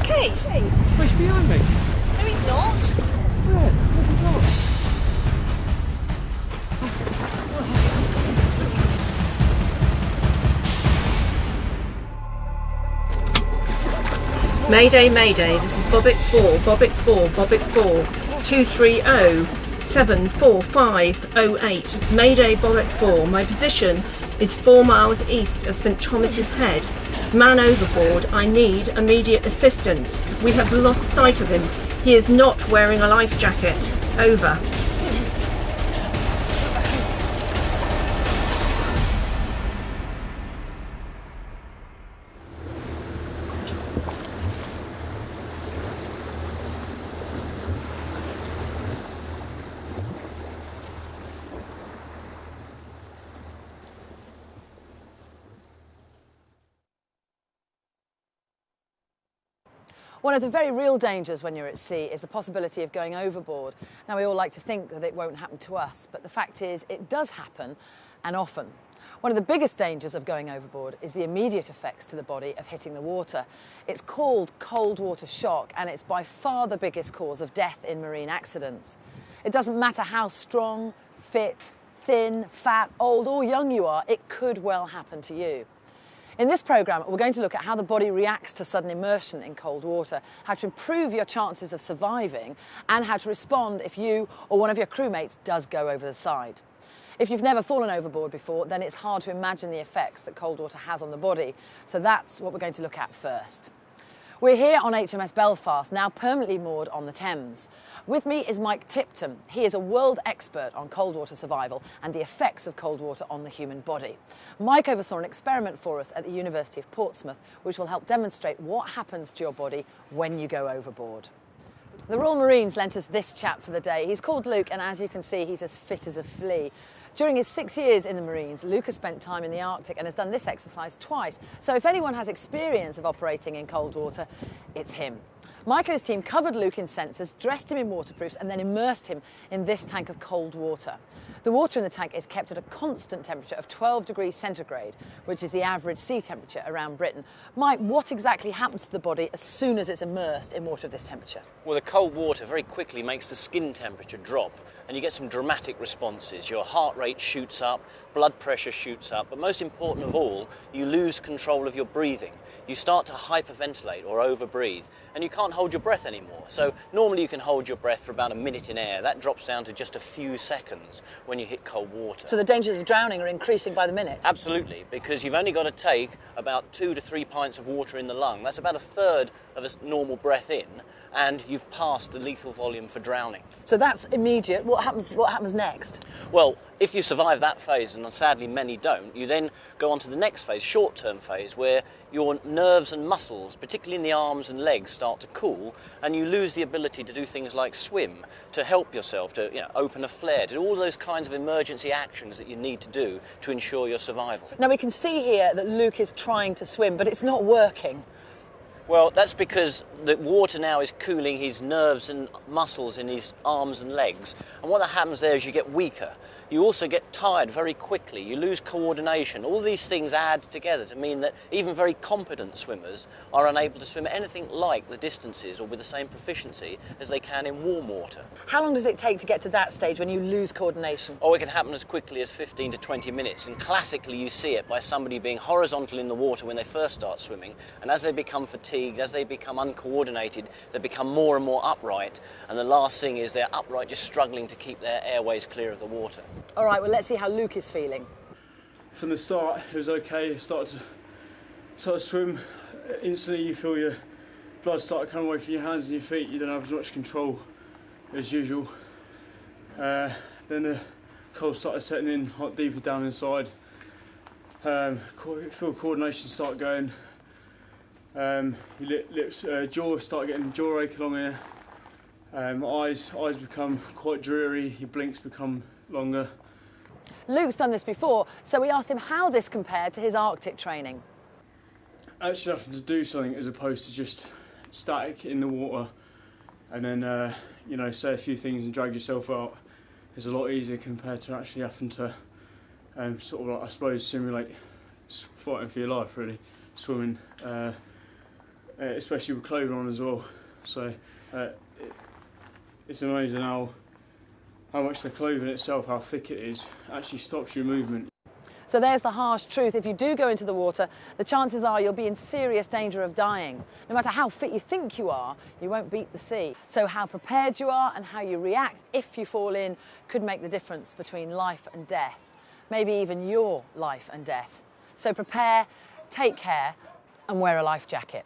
Keith. Oh, he's behind me. No, he's not. Where? Where's he gone? Mayday, Mayday. This is Bobbit 4, Bobbit 4, Bobbit 4, 230-74508. Mayday, Bobbit 4. My position is 4 miles east of St Thomas's Head. Man overboard. I need immediate assistance. We have lost sight of him. He is not wearing a life jacket. Over. One of the very real dangers when you're at sea is the possibility of going overboard. Now, we all like to think that it won't happen to us, but the fact is it does happen, and often. One of the biggest dangers of going overboard is the immediate effects to the body of hitting the water. It's called cold water shock, and it's by far the biggest cause of death in marine accidents. It doesn't matter how strong, fit, thin, fat, old or young you are, it could well happen to you. In this programme, we're going to look at how the body reacts to sudden immersion in cold water, how to improve your chances of surviving, and how to respond if you or one of your crewmates does go over the side. If you've never fallen overboard before, then it's hard to imagine the effects that cold water has on the body, so that's what we're going to look at first. We're here on HMS Belfast, now permanently moored on the Thames. With me is Mike Tipton. He is a world expert on cold water survival and the effects of cold water on the human body. Mike oversaw an experiment for us at the University of Portsmouth, which will help demonstrate what happens to your body when you go overboard. The Royal Marines lent us this chap for the day. He's called Luke, and as you can see, he's as fit as a flea. During his 6 years in the Marines, Luke has spent time in the Arctic and has done this exercise twice. So if anyone has experience of operating in cold water, it's him. Mike and his team covered Luke in sensors, dressed him in waterproofs and then immersed him in this tank of cold water. The water in the tank is kept at a constant temperature of 12 degrees centigrade, which is the average sea temperature around Britain. Mike, what exactly happens to the body as soon as it's immersed in water of this temperature? Well, the cold water very quickly makes the skin temperature drop, and you get some dramatic responses. Your heart rate shoots up, blood pressure shoots up, but most important of all, you lose control of your breathing. You start to hyperventilate or overbreathe, and you can't hold your breath anymore. So normally you can hold your breath for about a minute in air. That drops down to just a few seconds when you hit cold water. So the dangers of drowning are increasing by the minute? Absolutely, because you've only got to take about 2 to 3 pints of water in the lung. That's about a third of a normal breath in, and you've passed the lethal volume for drowning. So that's immediate. What happens next? Well, if you survive that phase, and sadly many don't, you then go on to the next phase, short-term phase, where your nerves and muscles, particularly in the arms and legs, start to cool, and you lose the ability to do things like swim, to help yourself, to open a flare, to do all those kinds of emergency actions that you need to do to ensure your survival. Now we can see here that Luke is trying to swim, but it's not working. Well, that's because the water now is cooling his nerves and muscles in his arms and legs. And what happens there is you get weaker. You also get tired very quickly. You lose coordination. All these things add together to mean that even very competent swimmers are unable to swim anything like the distances or with the same proficiency as they can in warm water. How long does it take to get to that stage when you lose coordination? Oh, it can happen as quickly as 15 to 20 minutes. And classically, you see it by somebody being horizontal in the water when they first start swimming. And as they become fatigued, as they become uncoordinated, they become more and more upright. And the last thing is they're upright, just struggling to keep their airways clear of the water. All right, well, let's see how Luke is feeling. From the start, it was okay. Started to swim. Instantly, you feel your blood start coming away from your hands and your feet. You don't have as much control as usual. Then the cold started setting in, hot deeper down inside. Feel coordination start going. Your lips, jaw start getting jaw ache along here. Eyes become quite dreary. Your blinks become longer. Luke's done this before, so we asked him how this compared to his Arctic training. Actually having to do something as opposed to just static in the water and then say a few things and drag yourself out is a lot easier compared to actually having to sort of like, I suppose, simulate fighting for your life, really, swimming especially with clothing on as well. So it's amazing how much the clothing itself, how thick it is, actually stops your movement. So there's the harsh truth. If you do go into the water, the chances are you'll be in serious danger of dying. No matter how fit you think you are, you won't beat the sea. So how prepared you are and how you react if you fall in could make the difference between life and death, maybe even your life and death. So prepare, take care, and wear a life jacket.